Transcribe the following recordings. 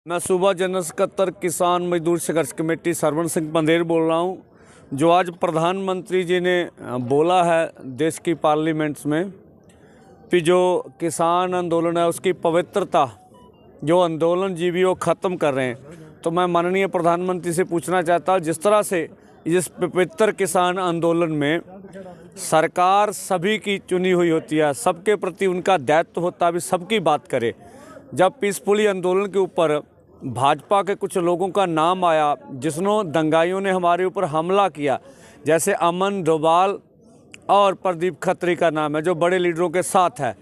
मैं सूबा जनरल सकत्तर किसान मजदूर संघर्ष कमेटी सरवण सिंह पंदेर बोल रहा हूँ। जो आज प्रधानमंत्री जी ने बोला है देश की पार्लियामेंट्स में कि जो किसान आंदोलन है उसकी पवित्रता जो आंदोलन जीवी वो ख़त्म कर रहे हैं, तो मैं माननीय प्रधानमंत्री से पूछना चाहता हूँ जिस तरह से इस पवित्र किसान आंदोलन में सरकार सभी की चुनी हुई होती है, सबके प्रति उनका दायित्व होता है, भी सबकी बात करे। जब पीसफुली आंदोलन के ऊपर भाजपा के कुछ लोगों का नाम आया जिसनों दंगाइयों ने हमारे ऊपर हमला किया, जैसे अमन डोभाल और प्रदीप खत्री का नाम है जो बड़े लीडरों के साथ है,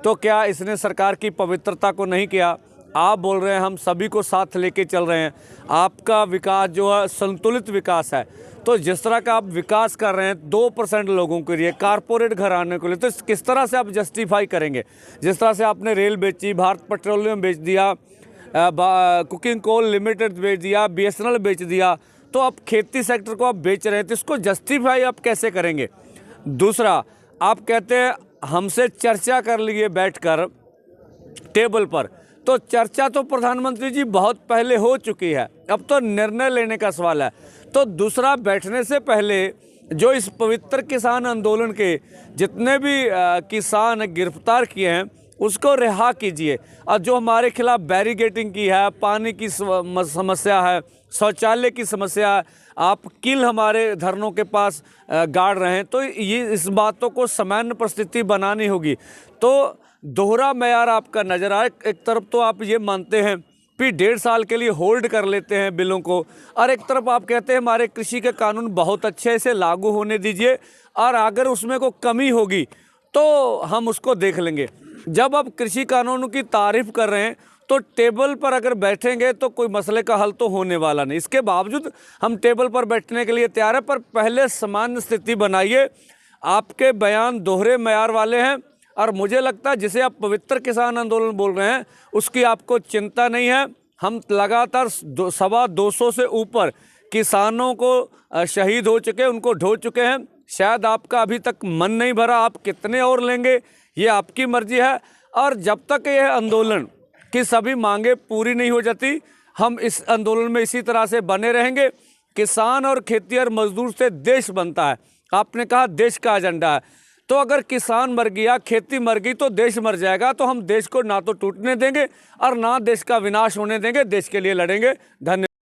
तो क्या इसने सरकार की पवित्रता को नहीं किया? आप बोल रहे हैं हम सभी को साथ लेके चल रहे हैं, आपका विकास जो है संतुलित विकास है, तो जिस तरह का आप विकास कर रहे हैं 2% लोगों के लिए, कारपोरेट घराने के लिए, तो किस तरह से आप जस्टिफाई करेंगे? जिस तरह से आपने रेल बेची, भारत पेट्रोलियम बेच दिया, कुकिंग कोल लिमिटेड बेच दिया, BSNL बेच दिया, तो अब खेती सेक्टर को आप बेच रहे हैं, तो इसको जस्टिफाई आप कैसे करेंगे? दूसरा, आप कहते हैं हमसे चर्चा कर लिए बैठकर टेबल पर, तो चर्चा तो प्रधानमंत्री जी बहुत पहले हो चुकी है, अब तो निर्णय लेने का सवाल है। तो दूसरा, बैठने से पहले जो इस पवित्र किसान आंदोलन के जितने भी किसान गिरफ्तार किए हैं उसको रिहा कीजिए, और जो हमारे खिलाफ बैरिगेटिंग की है, पानी की समस्या है, शौचालय की समस्या है, आप किल हमारे धरनों के पास गाड़ रहे हैं, तो ये इस बातों को सामान्य परिस्थिति बनानी होगी। तो दोहरा मैयार आपका नज़र आए, एक तरफ तो आप ये मानते हैं फिर 1.5 साल के लिए होल्ड कर लेते हैं बिलों को, और एक तरफ आप कहते हैं हमारे कृषि के कानून बहुत अच्छे से लागू होने दीजिए, और अगर उसमें कोई कमी होगी तो हम उसको देख लेंगे। जब आप कृषि कानूनों की तारीफ कर रहे हैं तो टेबल पर अगर बैठेंगे तो कोई मसले का हल तो होने वाला नहीं। इसके बावजूद हम टेबल पर बैठने के लिए तैयार हैं, पर पहले सामान्य स्थिति बनाइए। आपके बयान दोहरे मैयार वाले हैं, और मुझे लगता है जिसे आप पवित्र किसान आंदोलन बोल रहे हैं उसकी आपको चिंता नहीं है। हम लगातार 225 से ऊपर किसानों को शहीद हो चुके, उनको ढो चुके हैं। शायद आपका अभी तक मन नहीं भरा, आप कितने और लेंगे ये आपकी मर्जी है। और जब तक यह आंदोलन की सभी मांगे पूरी नहीं हो जाती, हम इस आंदोलन में इसी तरह से बने रहेंगे। किसान और खेती और मजदूर से देश बनता है, आपने कहा देश का एजेंडा है, तो अगर किसान मर गया, खेती मर गई, तो देश मर जाएगा। तो हम देश को ना तो टूटने देंगे और ना देश का विनाश होने देंगे, देश के लिए लड़ेंगे। धन्यवाद।